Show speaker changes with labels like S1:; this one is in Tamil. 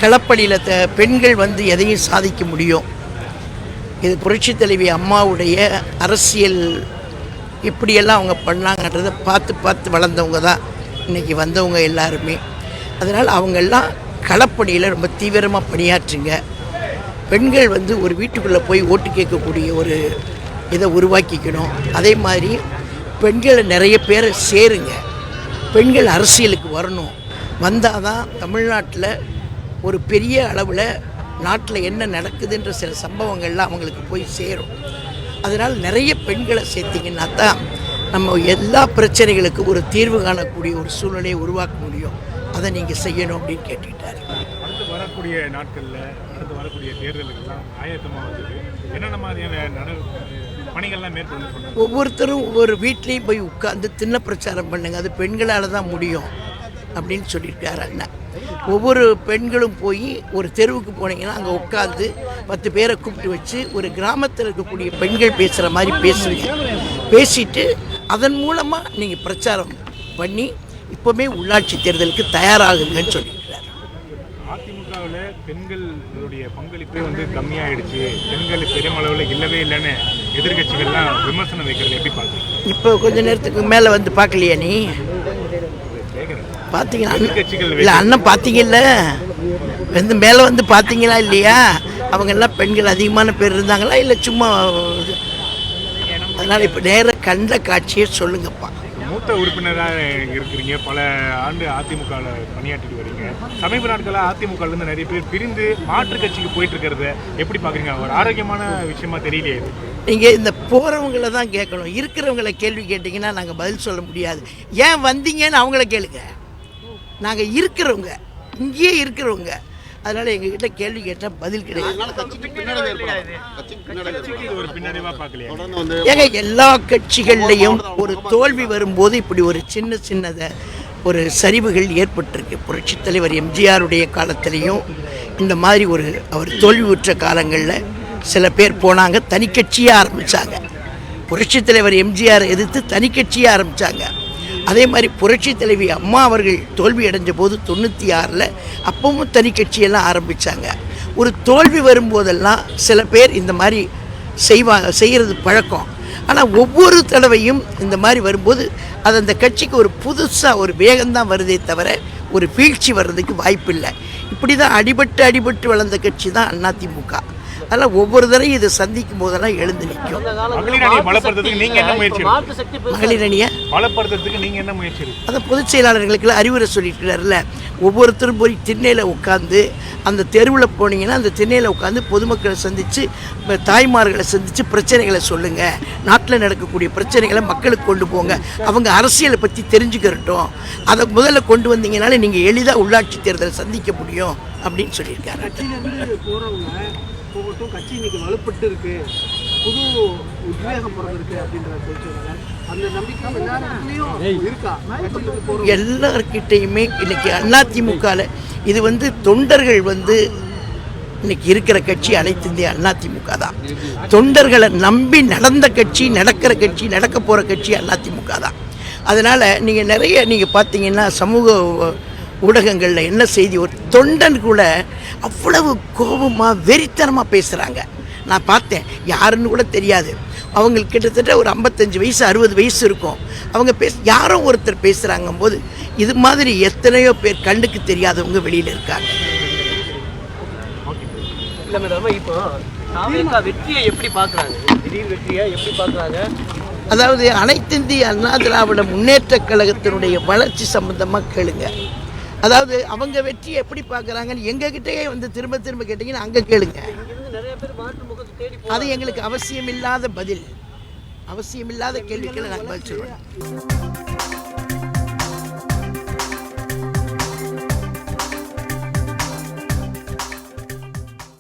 S1: களப்பணியில் பெண்கள் வந்து எதையும் சாதிக்க முடியும். இது புரட்சித் தலைவி அம்மாவுடைய அரசியல் இப்படியெல்லாம் அவங்க பண்ணாங்கன்றதை பார்த்து பார்த்து வளர்ந்தவங்க தான் இன்றைக்கி வந்தவங்க எல்லாருமே. அதனால் அவங்கெல்லாம் களப்பணியில் ரொம்ப தீவிரமாக பணியாற்றுங்க. பெண்கள் வந்து ஒரு வீட்டுக்குள்ளே போய் ஓட்டு கேட்கக்கூடிய ஒரு இதை உருவாக்கிக்கணும். அதே மாதிரி பெண்களை நிறைய பேரை சேருங்க. பெண்கள் அரசியலுக்கு வரணும். வந்தால் தான் தமிழ்நாட்டில் ஒரு பெரிய அளவில் நாட்டில் என்ன நடக்குதுன்ற சில சம்பவங்கள்லாம் அவங்களுக்கு போய் சேரும். அதனால் நிறைய பெண்களை சேர்த்திங்கன்னா தான் நம்ம எல்லா பிரச்சனைகளுக்கும் ஒரு தீர்வு காணக்கூடிய ஒரு சூழ்நிலையை உருவாக்க முடியும். அதை நீங்கள் செய்யணும் அப்படின்னு கேட்டுக்கிட்டார்.
S2: அடுத்து வரக்கூடிய நாட்களில் அடுத்து வரக்கூடிய தேர்தலுக்கெல்லாம் ஆயத்தமாக வந்தது என்னென்ன மாதிரியான பணிகள்லாம் மேற்கொண்டு
S1: ஒவ்வொருத்தரும் ஒவ்வொரு வீட்லேயும் போய் உட்காந்து தின்ன பிரச்சாரம் பண்ணுங்க. அது பெண்களால் தான் முடியும் அப்படின்னு சொல்லியிருக்காரு அண்ணன். ஒவ்வொரு பெண்களும் போய் ஒரு தெருவுக்கு போனீங்கன்னா அங்கே உட்காந்து 10 பேரை கூப்பிட்டு வச்சு ஒரு கிராமத்தில் இருக்கக்கூடிய பெண்கள் பேசுகிற மாதிரி பேசுவீங்க. பேசிட்டு அதன் மூலமாக நீங்கள் பிரச்சாரம் பண்ணி இப்போவுமே உள்ளாட்சி தேர்தலுக்கு தயாராகுங்கன்னு சொல்லியிருக்கிறார்.
S2: அதிமுகவில் பெண்களுடைய பங்களிப்பே வந்து கம்மியாயிடுச்சு, பெண்கள் பெருமளவில் இல்லவே இல்லைன்னு எதிர்கட்சிகள்லாம் விமர்சனம் வைக்கிறது எப்படி பார்க்குறீங்க?
S1: இப்போ கொஞ்ச நேரத்துக்கு மேலே வந்து பார்க்கலையா நீ? பார்த்தீங்களா? இல்லை அண்ணன் பார்த்தீங்கல்ல, வந்து மேலே வந்து பார்த்தீங்களா இல்லையா? அவங்கெல்லாம் பெண்கள் அதிகமான பேர் இருந்தாங்களா இல்லை சும்மா? அதனால் இப்போ நேர கண்ட காட்சியை சொல்லுங்கப்பா.
S2: மூத்த உறுப்பினராக இருக்கிறீங்க, பல ஆண்டு அதிமுகவில் பணியாற்றிட்டு வரீங்க. சமீப நாட்களாக அதிமுகலேருந்து நிறைய பேர் பிரிந்து மாற்று கட்சிக்கு போயிட்டு இருக்கிறத எப்படி பார்க்குறீங்க? ஒரு ஆரோக்கியமான விஷயமா தெரியலையே இது.
S1: நீங்கள் இந்த போகிறவங்கள தான் கேட்கணும். இருக்கிறவங்கள கேள்வி கேட்டிங்கன்னா நாங்கள் பதில் சொல்ல முடியாது. ஏன் வந்தீங்கன்னு அவங்கள கேளுங்க. நாங்கள் இருக்கிறவங்க, இங்கேயே இருக்கிறவங்க. அதனால் எங்ககிட்ட கேள்வி கேட்டால் பதில் கிடையாது. ஏங்க எல்லா கட்சிகள்லையும் ஒரு தோல்வி வரும்போது இப்படி ஒரு சின்னத ஒரு சரிவுகள் ஏற்பட்டிருக்கு. புரட்சித் தலைவர் எம்ஜிஆருடைய காலத்திலையும் இந்த மாதிரி அவர் தோல்வியுற்ற காலங்களில் சில பேர் போனாங்க, தனி கட்சியை ஆரம்பித்தாங்க. புரட்சித் தலைவர் எம்ஜிஆர் எதிர்த்து தனி கட்சியை ஆரம்பித்தாங்க. அதே மாதிரி புரட்சி தலைவி அம்மா அவர்கள் தோல்வி அடைஞ்ச போது 96 அப்பவும் தனி கட்சியெல்லாம் ஆரம்பித்தாங்க. ஒரு தோல்வி வரும்போதெல்லாம் சில பேர் இந்த மாதிரி செய்கிறது பழக்கம். ஆனால் ஒவ்வொரு தடவையும் இந்த மாதிரி வரும்போது அது அந்த கட்சிக்கு ஒரு புதுசாக ஒரு வேகம்தான் வருதே தவிர ஒரு வீழ்ச்சி வர்றதுக்கு வாய்ப்பில்லை. இப்படி தான் அடிபட்டு வளர்ந்த கட்சி தான் அதிமுக. அதனால் ஒவ்வொரு தடவையும் இதை சந்திக்கும் போதெல்லாம் எழுந்து நிற்கும். மகளிர் அணியை
S2: பலப்படுத்துறதுக்கு நீங்கள் என்ன முயற்சி?
S1: அதை பொதுச் செயலாளர்களுக்கெல்லாம் அறிவுரை சொல்லியிருக்கிறார்ல. ஒவ்வொருத்தரும் போய் திண்ணையில் உட்காந்து அந்த தெருவில் போனீங்கன்னா அந்த திண்ணையில் உட்காந்து பொதுமக்களை சந்தித்து தாய்மார்களை சந்தித்து பிரச்சனைகளை சொல்லுங்கள். நாட்டில் நடக்கக்கூடிய பிரச்சனைகளை மக்களுக்கு கொண்டு போங்க. அவங்க அரசியலை பற்றி தெரிஞ்சுக்கிறட்டும். அதை முதல்ல கொண்டு வந்தீங்கனாலே நீங்கள் எளிதாக உள்ளாட்சி தேர்தலை சந்திக்க முடியும் அப்படின்னு சொல்லியிருக்காரு.
S3: கட்சி இன்னைக்கு வலுப்பட்டு இருக்கு, புது உத்வேகம் பிறந்திருக்கு அப்படின்ற சொல்றாங்க. அந்த நம்பிக்கை இருக்கா?
S1: எல்லார்கிட்டையுமே இன்னைக்கு அதிமுகவில் இது வந்து தொண்டர்கள் வந்து இன்னைக்கு இருக்கிற கட்சி அனைத்து இந்திய அதிமுக தான். தொண்டர்களை நம்பி நடந்த கட்சி, நடக்கிற கட்சி, நடக்க போகிற கட்சி அதிமுக தான். அதனால் நீங்கள் பார்த்தீங்கன்னா சமூக ஊடகங்களில் என்ன செய்தி, ஒரு தொண்டன் கூட அவ்வளவு கோபமாக வெறித்தனமாக பேசுகிறாங்க. நான் பார்த்தேன், யாருன்னு கூட தெரியாது. அவங்களுக்கு கிட்டத்தட்ட ஒரு 55 வயசு 60 வயசு இருக்கும். அவங்க யாரோ ஒருத்தர் பேசுகிறாங்க போது இது மாதிரி எத்தனையோ பேர் கண்ணுக்கு தெரியாதவங்க வெளியில் இருக்காங்க.
S4: இல்லை மேடம், இப்போ வெற்றியை எப்படி பார்க்குறாங்க? திடீர் வெற்றியை எப்படி பார்க்குறாங்க?
S1: அதாவது அனைத்து இந்திய அண்ணா திராவிட முன்னேற்ற கழகத்தினுடைய வளர்ச்சி சம்பந்தமாக கேளுங்க. அதாவது அவங்க வெற்றியை எப்படி பார்க்குறாங்கன்னு எங்ககிட்டயே வந்து திரும்ப கேட்டிங்கன்னா அங்கே கேளுங்க. அது எங்களுக்கு அவசியமில்லாத பதில், அவசியமில்லாத கேள்விகளை நாங்கள் பதில் சொல்லுவோம்.